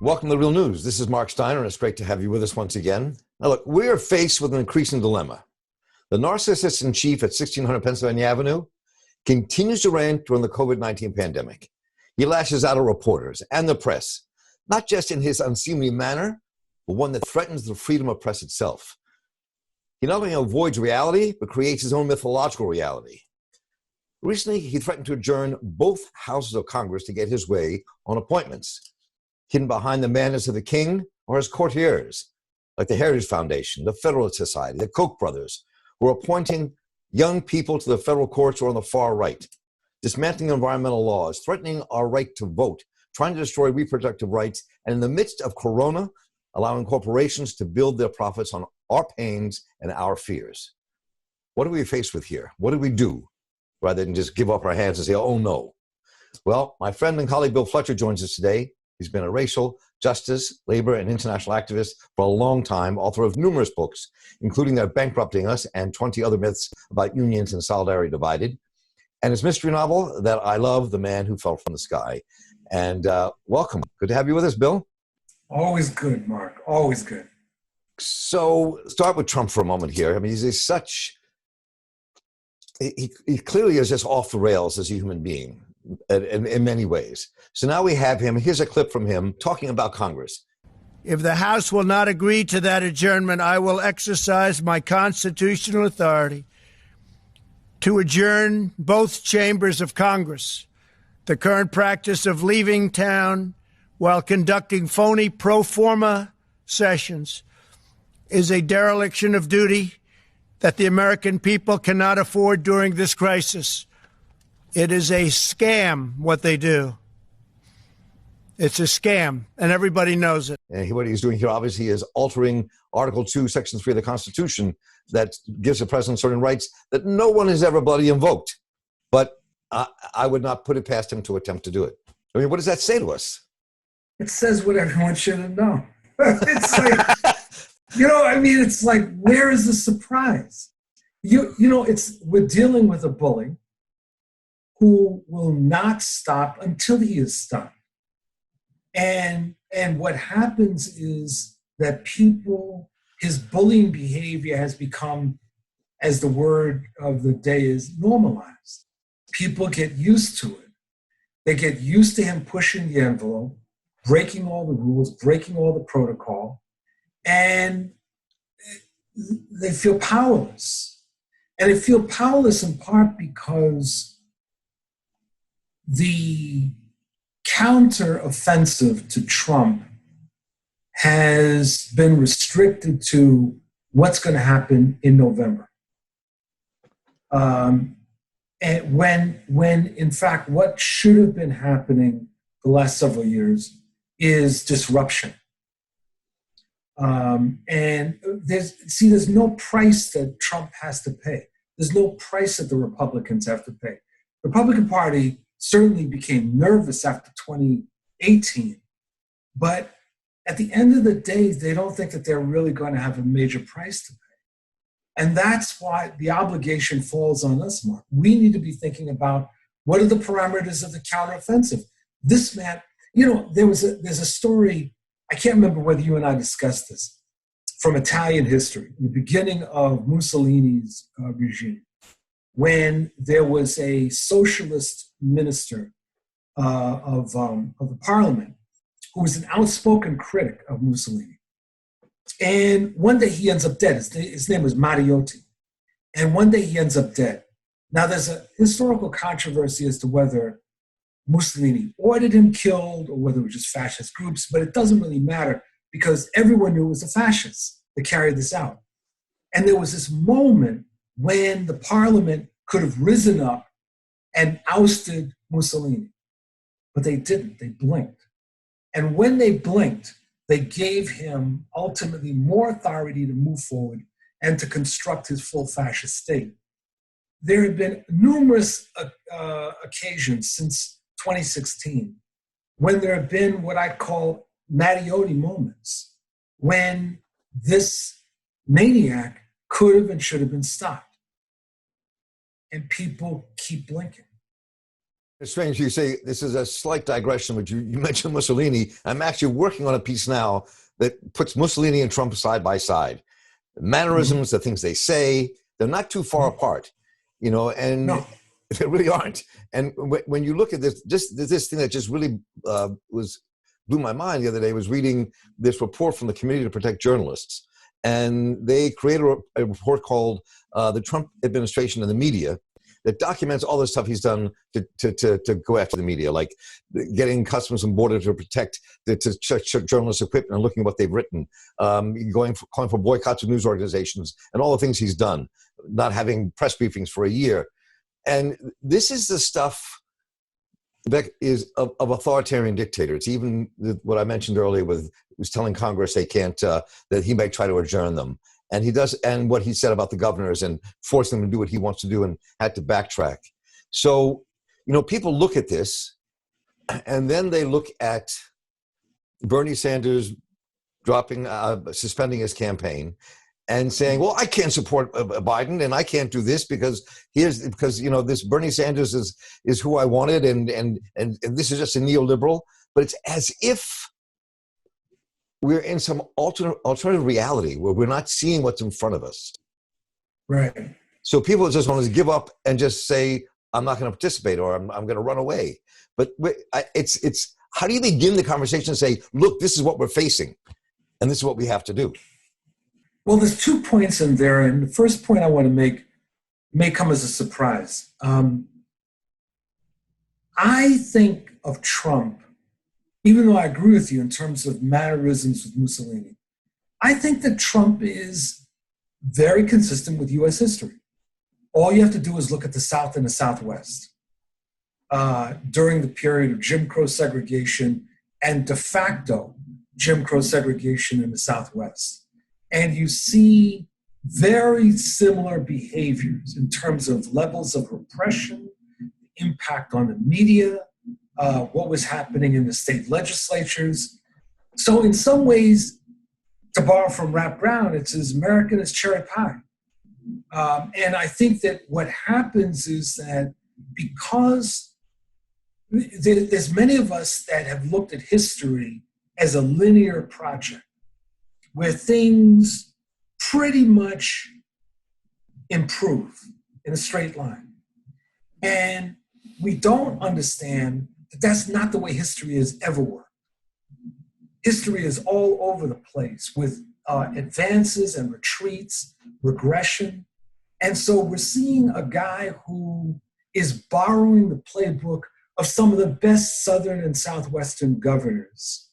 Welcome to Real News. This is Marc Steiner, and it's great to have you with us once again. Now, look, we are faced with an increasing dilemma. The Narcissist In Chief at 1600 Pennsylvania Avenue continues to rant during the COVID-19 pandemic. He lashes out at reporters and the press, not just in his unseemly manner, but one that threatens the freedom of press itself. He not only avoids reality, but creates his own mythological reality. Recently, he threatened to adjourn both houses of Congress to get his way on appointments, hidden behind the madness of the king or his courtiers, like the Heritage Foundation, the Federalist Society, the Koch brothers, who are appointing young people to the federal courts or on the far right, dismantling environmental laws, threatening our right to vote, trying to destroy reproductive rights, and in the midst of corona, allowing corporations to build their profits on our pains and our fears. What are we faced with here? What do we do rather than just give up our hands and say, oh no? Well, my friend and colleague Bill Fletcher joins us today. He's been a racial, justice, labor, and international activist for a long time, author of numerous books, including They're Bankrupting Us and 20 Other Myths About Unions and Solidarity Divided, and his mystery novel that I love, The Man Who Fell from the Sky. And welcome. Good to have you with us, Bill. Always good, Marc. Always good. So start with Trump for a moment here. I mean, he clearly is just off the rails as a human being in many ways. So now we have him. Here's a clip from him talking about Congress. If the House will not agree to that adjournment, I will exercise my constitutional authority to adjourn both chambers of Congress. The current practice of leaving town while conducting phony pro forma sessions is a dereliction of duty that the American people cannot afford during this crisis. It is a scam, what they do. It's a scam, and everybody knows it. And what he's doing here, obviously, is altering Article 2, Section 3 of the Constitution that gives the president certain rights that no one has ever bloody invoked. But I would not put it past him to attempt to do it. I mean, what does that say to us? It says what everyone should have known. It's like, it's like, where is the surprise? We're dealing with a bully who will not stop until he is stopped. And what happens is that his bullying behavior has become, as the word of the day is, normalized. People get used to it. They get used to him pushing the envelope, breaking all the rules, breaking all the protocol, and they feel powerless. And they feel powerless in part because the counter-offensive to Trump has been restricted to what's going to happen in November. And when in fact, what should have been happening the last several years is disruption. And there's no price that Trump has to pay. There's no price that the Republicans have to pay. The Republican Party certainly became nervous after 2018, but at the end of the day, they don't think that they're really going to have a major price to pay. And that's why the obligation falls on us, Marc. We need to be thinking about what are the parameters of the counteroffensive. This man, there's a story, I can't remember whether you and I discussed this, from Italian history, the beginning of Mussolini's regime, when there was a socialist minister of the parliament who was an outspoken critic of Mussolini. And one day he ends up dead. His name was Mariotti. And one day he ends up dead. Now there's a historical controversy as to whether Mussolini ordered him killed or whether it was just fascist groups, but it doesn't really matter because everyone knew it was the fascists that carried this out. And there was this moment when the parliament could have risen up and ousted Mussolini, but they didn't. They blinked. And when they blinked, they gave him ultimately more authority to move forward and to construct his full fascist state. There have been numerous occasions since 2016 when there have been what I call Mariotti moments, when this maniac could have and should have been stopped. And people keep blinking. It's strange you say this is a slight digression, but you mentioned Mussolini. I'm actually working on a piece now that puts Mussolini and Trump side by side. The mannerisms, the things they say, they're not too far apart, and No. they really aren't. And when you look at this, just this thing that just really blew my mind the other day was reading this report from the Committee to Protect Journalists. And they created a report called The Trump Administration and the Media that documents all the stuff he's done to go after the media, like getting Customs and Border to protect, to check journalists' equipment and looking at what they've written, calling for boycotts of news organizations, and all the things he's done, not having press briefings for a year. And this is the stuff that is of authoritarian dictator. It's even what I mentioned earlier with was telling Congress they can't, that he might try to adjourn them. And he does, and what he said about the governors and forcing them to do what he wants to do and had to backtrack. So, people look at this and then they look at Bernie Sanders suspending his campaign and saying, well, I can't support Biden and I can't do this because this Bernie Sanders is who I wanted and this is just a neoliberal. But it's as if we're in some alternative reality where we're not seeing what's in front of us. Right. So people just want to give up and just say, I'm not going to participate or I'm going to run away. But it's how do you begin the conversation and say, look, this is what we're facing and this is what we have to do? Well, there's 2 points in there. And the first point I want to make may come as a surprise. I think of Trump, even though I agree with you in terms of mannerisms with Mussolini, I think that Trump is very consistent with U.S. history. All you have to do is look at the South and the Southwest during the period of Jim Crow segregation and de facto Jim Crow segregation in the Southwest. And you see very similar behaviors in terms of levels of repression, impact on the media, what was happening in the state legislatures. So in some ways, to borrow from Rap Brown, it's as American as cherry pie. And I think that what happens is that because there's many of us that have looked at history as a linear project, where things pretty much improve in a straight line. And we don't understand that that's not the way history has ever worked. History is all over the place with advances and retreats, regression. And so we're seeing a guy who is borrowing the playbook of some of the best Southern and Southwestern governors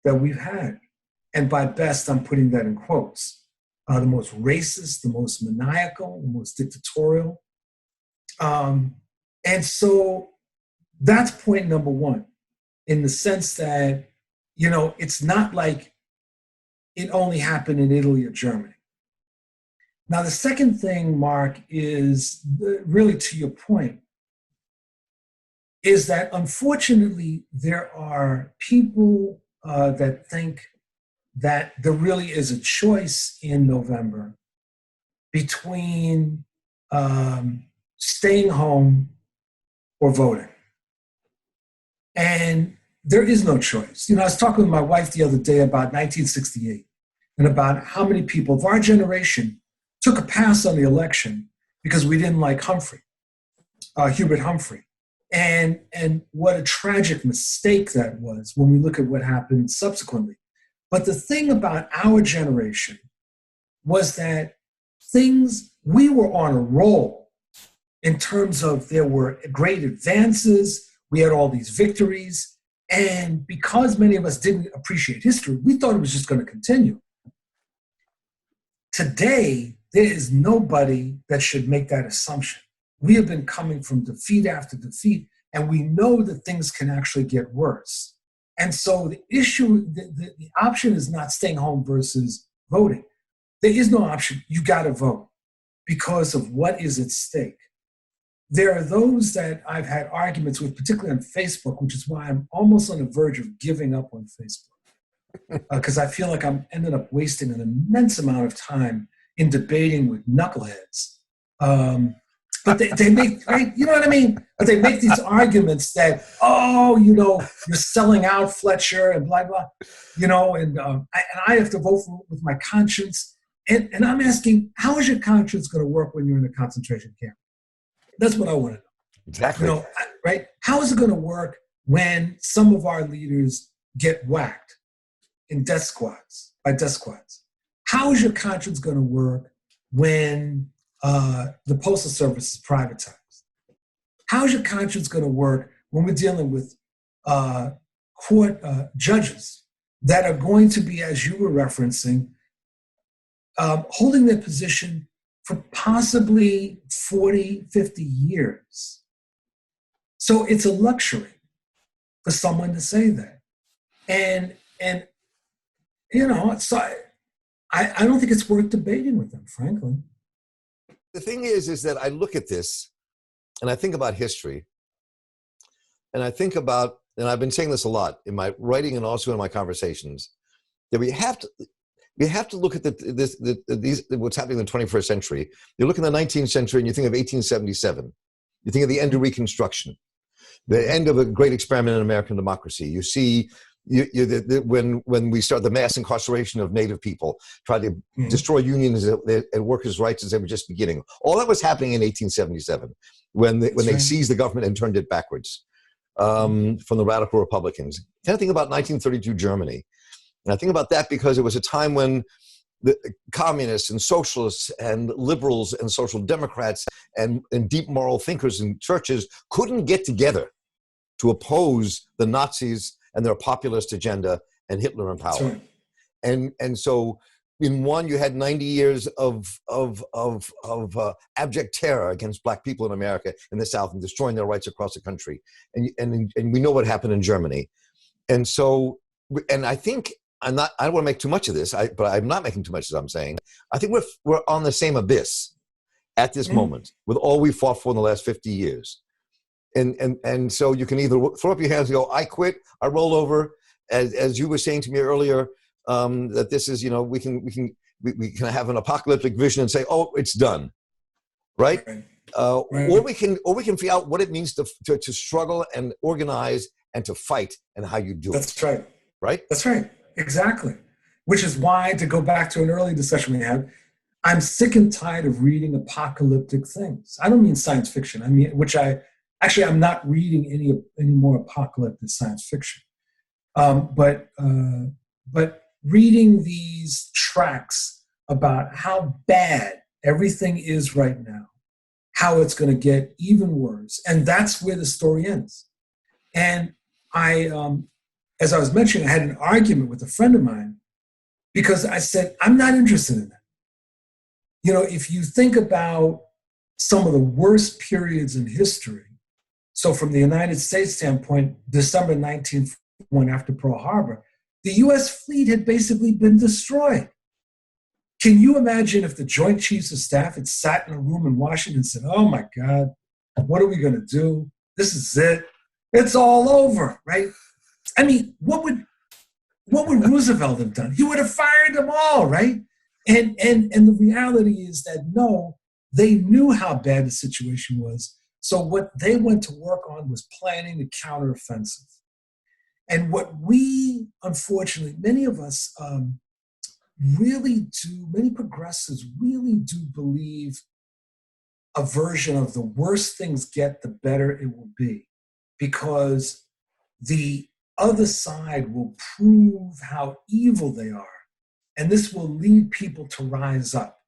that we've had. And by best, I'm putting that in quotes. The most racist, the most maniacal, the most dictatorial. And so that's point number one, in the sense that, it's not like it only happened in Italy or Germany. Now, the second thing, Mark, is really to your point, is that unfortunately there are people that think that there really is a choice in November between staying home or voting. And there is no choice. I was talking with my wife the other day about 1968 and about how many people of our generation took a pass on the election because we didn't like Hubert Humphrey. And what a tragic mistake that was when we look at what happened subsequently. But the thing about our generation was that we were on a roll in terms of there were great advances, we had all these victories, and because many of us didn't appreciate history, we thought it was just going to continue. Today, there is nobody that should make that assumption. We have been coming from defeat after defeat, and we know that things can actually get worse. And so the issue, the option is not staying home versus voting. There is no option. You got to vote because of what is at stake. There are those that I've had arguments with, particularly on Facebook, which is why I'm almost on the verge of giving up on Facebook, because I feel like I'm ended up wasting an immense amount of time in debating with knuckleheads. But they make, right? You know what I mean? But they make these arguments that, oh, you're selling out Fletcher and blah, blah, and I have to vote with my conscience. And I'm asking, how is your conscience going to work when you're in a concentration camp? That's what I want to know. Exactly. Right? How is it going to work when some of our leaders get whacked in death squads, by death squads? How is your conscience going to work when the Postal Service is privatized? How is your conscience going to work when we're dealing with court judges that are going to be, as you were referencing, holding their position for possibly 40, 50 years? So it's a luxury for someone to say that. And so I don't think it's worth debating with them, frankly. The thing is that I look at this and I think about history, and I think about, and I've been saying this a lot in my writing and also in my conversations, that we have to look at what's happening in the 21st century. You look in the 19th century and you think of 1877. You think of the end of Reconstruction, the end of a great experiment in American democracy. You see when we start the mass incarceration of Native people, try to destroy unions and workers' rights as they were just beginning. All that was happening in 1877 when they seized the government and turned it backwards from the radical Republicans. Then I think about 1932 Germany. And I think about that because it was a time when the communists and socialists and liberals and social democrats and deep moral thinkers and churches couldn't get together to oppose the Nazis and their populist agenda and Hitler in power. Right. And so in one, you had 90 years of abject terror against black people in America in the South and destroying their rights across the country. And we know what happened in Germany. And so, and I think, I don't want to make too much of this, but I'm not making too much, as I'm saying. I think we're on the same abyss at this moment with all we fought for in the last 50 years. And so you can either throw up your hands and go, I quit, I roll over, as you were saying to me earlier, that this is, we can have an apocalyptic vision and say, oh, it's done, right? Right. Or we can figure out what it means to struggle and organize and to fight and how you do it. That's right. Right? That's right. Exactly. Which is why, to go back to an early discussion we had, I'm sick and tired of reading apocalyptic things. I don't mean science fiction. I mean, I'm not reading any more apocalyptic science fiction. But reading these tracks about how bad everything is right now, how it's going to get even worse, and that's where the story ends. And as I was mentioning, I had an argument with a friend of mine because I said, I'm not interested in that. If you think about some of the worst periods in history, so from the United States standpoint, December 1941 after Pearl Harbor, the U.S. fleet had basically been destroyed. Can you imagine if the Joint Chiefs of Staff had sat in a room in Washington and said, oh my God, what are we going to do? This is it. It's all over, right? I mean, what would Roosevelt have done? He would have fired them all, right? And the reality is that no, they knew how bad the situation was. So what they went to work on was planning the counteroffensive. And what we, unfortunately, many of us many progressives really do believe a version of the worse things get, the better it will be. Because the other side will prove how evil they are. And this will lead people to rise up.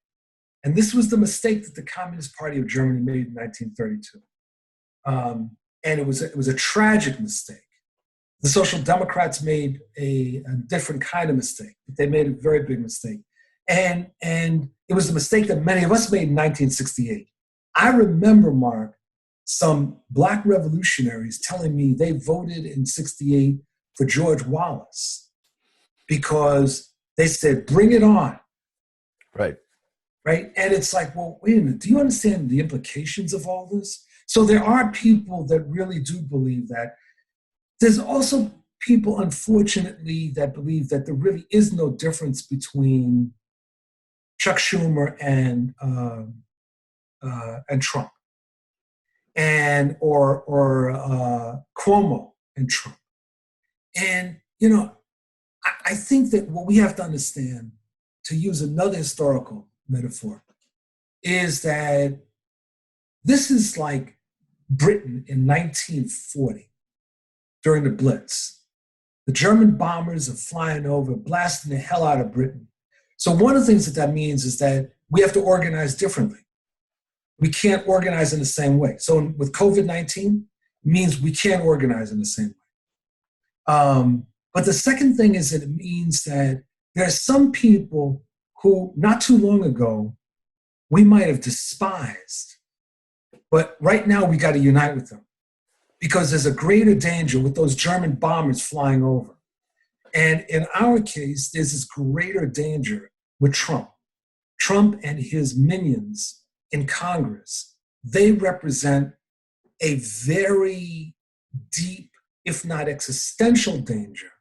And this was the mistake that the Communist Party of Germany made in 1932. And it was a tragic mistake. The Social Democrats made a different kind of mistake, but they made a very big mistake. And it was the mistake that many of us made in 1968. I remember, Marc, some black revolutionaries telling me they voted in 68 for George Wallace because they said, bring it on. Right. Right. And it's like, well, wait a minute. Do you understand the implications of all this? So there are people that really do believe that. There's also people, unfortunately, that believe that there really is no difference between Chuck Schumer and Trump. and or Cuomo and Trump. And, you know, I think that what we have to understand, to use another historical metaphor, is that this is like Britain in 1940 during the Blitz. The German bombers are flying over, blasting the hell out of Britain. So one of the things that means is that we have to organize differently. We can't organize in the same way. So with COVID-19, it means we can't organize in the same way. But the second thing is that it means that there are some people who not too long ago we might have despised, but right now we got to unite with them because there's a greater danger with those German bombers flying over. And in our case, there's this greater danger with Trump. Trump and his minions in Congress, they represent a very deep, if not existential danger.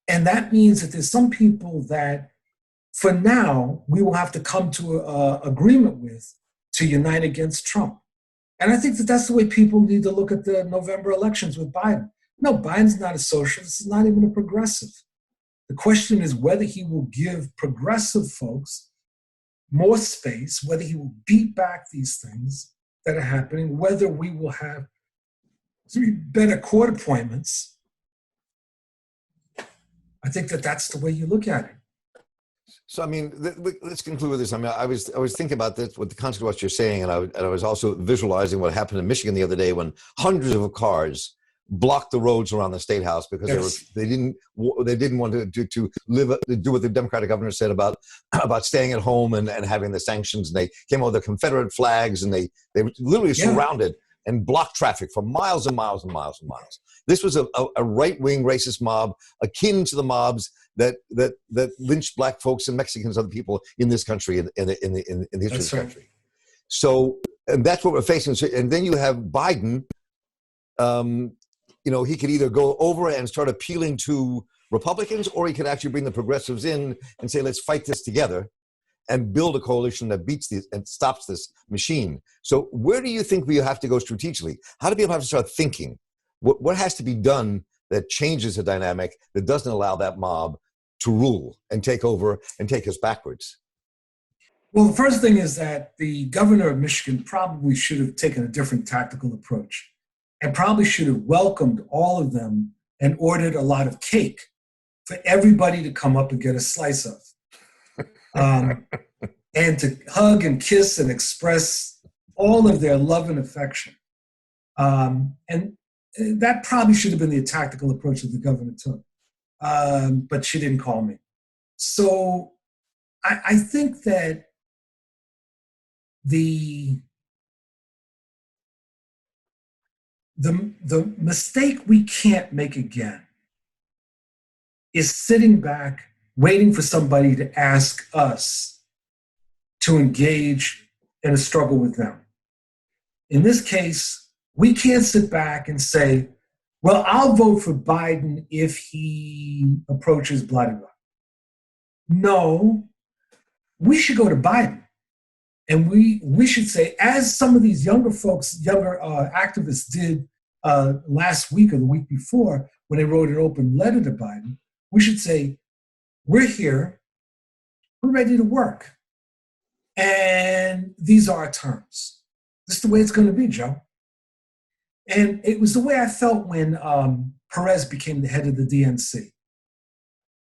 And that means that there's some people that, for now, we will have to come to an agreement with to unite against Trump. And I think that that's the way people need to look at the November elections with Biden. No, Biden's not a socialist. He's not even a progressive. The question is whether he will give progressive folks more space, whether he will beat back these things that are happening, whether we will have better court appointments. I think that that's the way you look at it. So, I mean, let's conclude with this. I mean, I was thinking about this with the context of what you're saying, and I was also visualizing what happened in Michigan the other day when hundreds of cars blocked the roads around the State House because they didn't want to do what the Democratic governor said about staying at home and having the sanctions. And they came over the Confederate flags, and they were literally surrounded and blocked traffic for miles and miles and miles and miles. This was a right-wing racist mob akin to the mobs that lynched black folks and Mexicans, other people in this country, in the history of this country. So, and that's what we're facing. So, and then you have Biden. You know, he could either go over and start appealing to Republicans, or he could actually bring the progressives in and say, let's fight this together and build a coalition that beats this and stops this machine. So where do you think we have to go strategically? How do people have to start thinking? What has to be done that changes the dynamic, that doesn't allow that mob to rule and take over and take us backwards? Well, the first thing is that the governor of Michigan probably should have taken a different tactical approach and probably should have welcomed all of them and ordered a lot of cake for everybody to come up and get a slice of. And to hug and kiss and express all of their love and affection. And that probably should have been the tactical approach that the governor took. But she didn't call me. So I think that the mistake we can't make again is sitting back, waiting for somebody to ask us to engage in a struggle with them. In this case, we can't sit back and say, well, I'll vote for Biden if he approaches blah, blah, blah. No, we should go to Biden. And we should say, as some of these younger activists did last week or the week before, when they wrote an open letter to Biden, we should say, we're here, we're ready to work. And these are our terms. This is the way it's going to be, Joe. And it was the way I felt when Perez became the head of the DNC.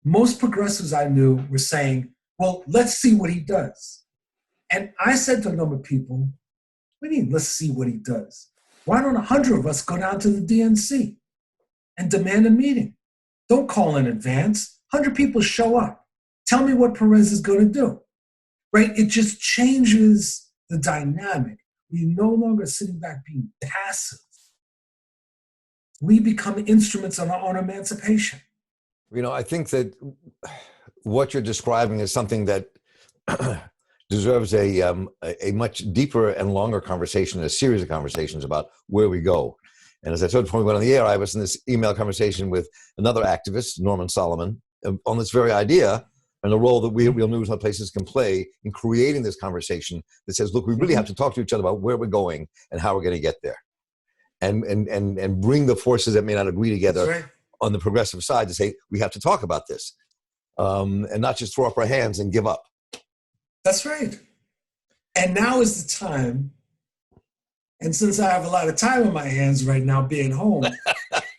Most progressives I knew were saying, well, let's see what he does. And I said to a number of people, what do you mean, let's see what he does? Why don't 100 of us go down to the DNC and demand a meeting? Don't call in advance. 100 people show up. Tell me what Perez is going to do, right? It just changes the dynamic. We no longer sitting back being passive. We become instruments of our own emancipation. You know, I think that what you're describing is something that deserves a much deeper and longer conversation, a series of conversations about where we go. And as I told you before we went on the air, I was in this email conversation with another activist, Norman Solomon, on this very idea and the role that we at Real News on Places can play in creating this conversation that says, look, we really have to talk to each other about where we're going and how we're going to get there, and bring the forces that may not agree together on the progressive side to say, we have to talk about this, and not just throw up our hands and give up. That's right. And now is the time. And since I have a lot of time on my hands right now being home,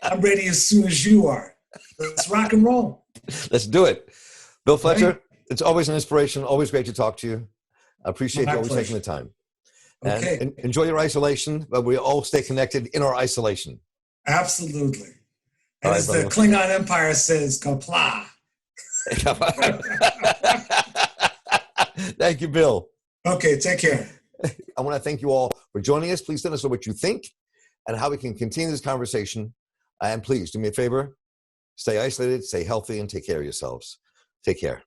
I'm ready as soon as you are. Let's rock and roll. Let's do it. Bill Fletcher, it's always an inspiration. Always great to talk to you. I appreciate you always taking the time. Okay. And enjoy your isolation, but we all stay connected in our isolation. Absolutely. And All as right, the Klingon Empire says, kapla. Thank you, Bill. Okay, take care. I want to thank you all for joining us. Please let us know what you think and how we can continue this conversation. And please do me a favor, stay isolated, stay healthy, and take care of yourselves. Take care.